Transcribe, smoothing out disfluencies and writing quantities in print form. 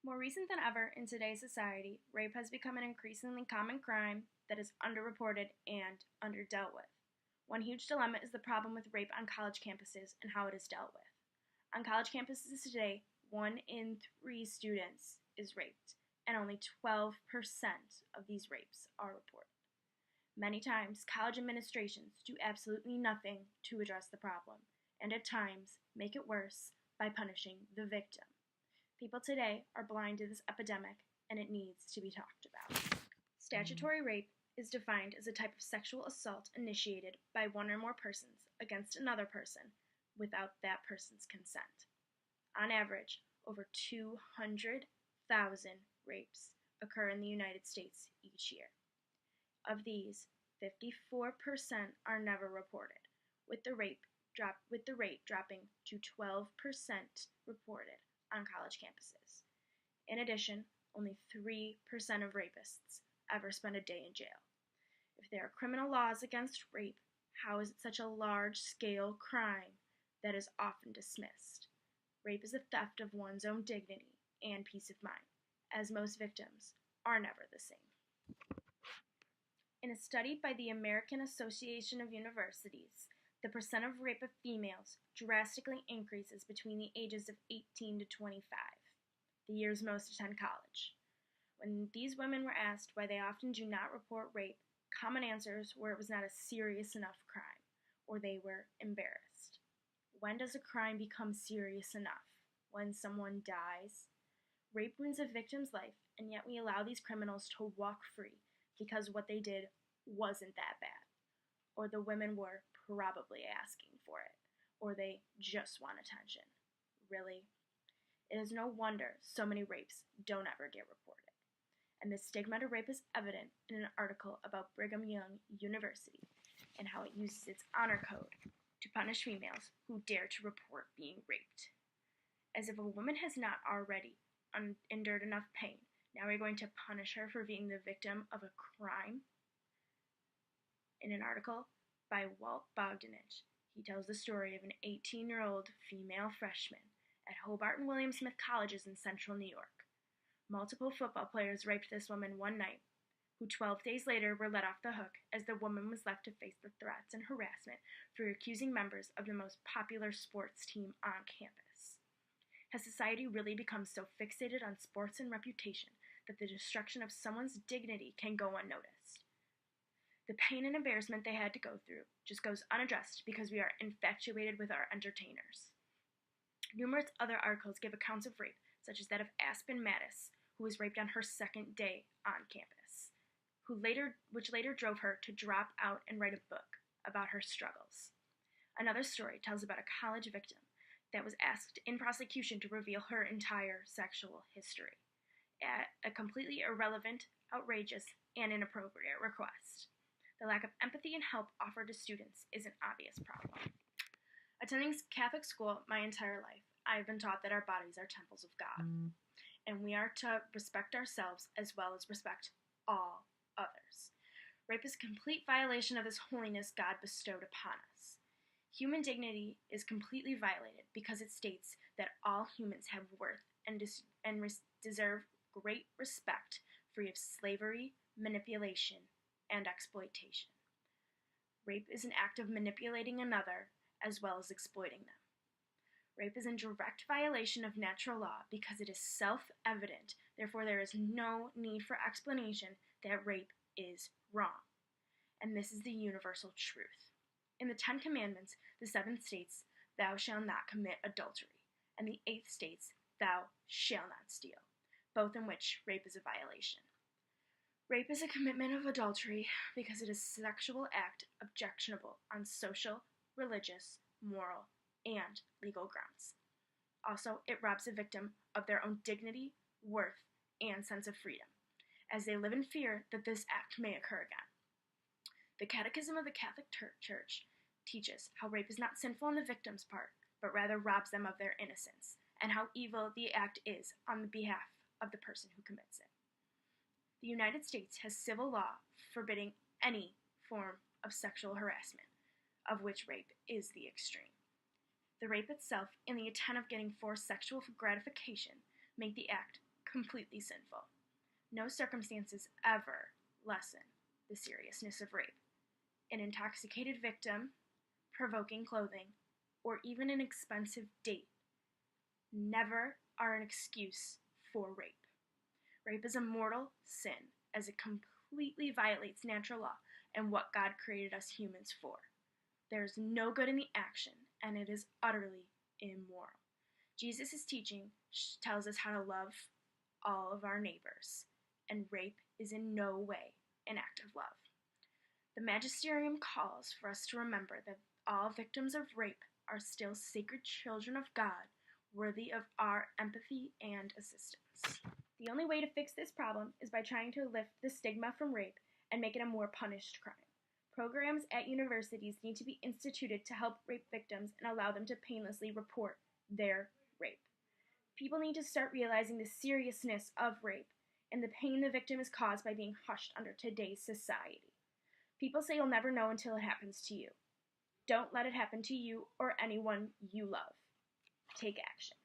More recent than ever in today's society, rape has become an increasingly common crime that is underreported and underdealt with. One huge dilemma is the problem with rape on college campuses and how it is dealt with. On college campuses today, 1 in 3 students is raped, and only 12% of these rapes are reported. Many times, college administrations do absolutely nothing to address the problem, and at times make it worse by punishing the victim. People today are blind to this epidemic, and it needs to be talked about. Statutory rape is defined as a type of sexual assault initiated by one or more persons against another person without that person's consent. On average, over 200,000 rapes occur in the United States each year. Of these, 54% are never reported, with the rate dropping to 12% reported on college campuses. In addition, only 3% of rapists ever spend a day in jail. If there are criminal laws against rape, how is it such a large-scale crime that is often dismissed? Rape is a theft of one's own dignity and peace of mind, as most victims are never the same. In a study by the American Association of Universities, the percent of rape of females drastically increases between the ages of 18 to 25, the years most attend college. When these women were asked why they often do not report rape, common answers were it was not a serious enough crime, or they were embarrassed. When does a crime become serious enough? When someone dies? Rape ruins a victim's life, and yet we allow these criminals to walk free because what they did wasn't that bad, or the women were probably asking for it, or they just want attention. Really? It is no wonder so many rapes don't ever get reported. And the stigma to rape is evident in an article about Brigham Young University and how it uses its honor code to punish females who dare to report being raped. As if a woman has not already endured enough pain, now we're going to punish her for being the victim of a crime? In an article by Walt Bogdanich, he tells the story of an 18-year-old female freshman at Hobart and William Smith Colleges in central New York. Multiple football players raped this woman one night, who 12 days later were let off the hook as the woman was left to face the threats and harassment for accusing members of the most popular sports team on campus. Has society really become so fixated on sports and reputation that the destruction of someone's dignity can go unnoticed? The pain and embarrassment they had to go through just goes unaddressed because we are infatuated with our entertainers. Numerous other articles give accounts of rape, such as that of Aspen Mattis, who was raped on her second day on campus, which later drove her to drop out and write a book about her struggles. Another story tells about a college victim that was asked in prosecution to reveal her entire sexual history, a completely irrelevant, outrageous, and inappropriate request. The lack of empathy and help offered to students is an obvious problem. Attending Catholic school my entire life, I have been taught that our bodies are temples of God, and we are to respect ourselves as well as respect all others. Rape is a complete violation of this holiness God bestowed upon us. Human dignity is completely violated because it states that all humans have worth and deserve great respect, free of slavery, manipulation, and exploitation. Rape is an act of manipulating another as well as exploiting them. Rape is in direct violation of natural law because it is self-evident, therefore there is no need for explanation that rape is wrong. And this is the universal truth. In the 10 Commandments, the 7th states, "Thou shalt not commit adultery," and the 8th states, "Thou shalt not steal," both in which rape is a violation. Rape is a commitment of adultery because it is a sexual act objectionable on social, religious, moral, and legal grounds. Also, it robs a victim of their own dignity, worth, and sense of freedom, as they live in fear that this act may occur again. The Catechism of the Catholic Church teaches how rape is not sinful on the victim's part, but rather robs them of their innocence, and how evil the act is on the behalf of the person who commits it. The United States has civil law forbidding any form of sexual harassment, of which rape is the extreme. The rape itself and the intent of getting forced sexual gratification make the act completely sinful. No circumstances ever lessen the seriousness of rape. An intoxicated victim, provoking clothing, or even an expensive date never are an excuse for rape. Rape is a mortal sin, as it completely violates natural law and what God created us humans for. There is no good in the action, and it is utterly immoral. Jesus' teaching tells us how to love all of our neighbors, and rape is in no way an act of love. The magisterium calls for us to remember that all victims of rape are still sacred children of God, worthy of our empathy and assistance. The only way to fix this problem is by trying to lift the stigma from rape and make it a more punished crime. Programs at universities need to be instituted to help rape victims and allow them to painlessly report their rape. People need to start realizing the seriousness of rape and the pain the victim is caused by being hushed under today's society. People say you'll never know until it happens to you. Don't let it happen to you or anyone you love. Take action.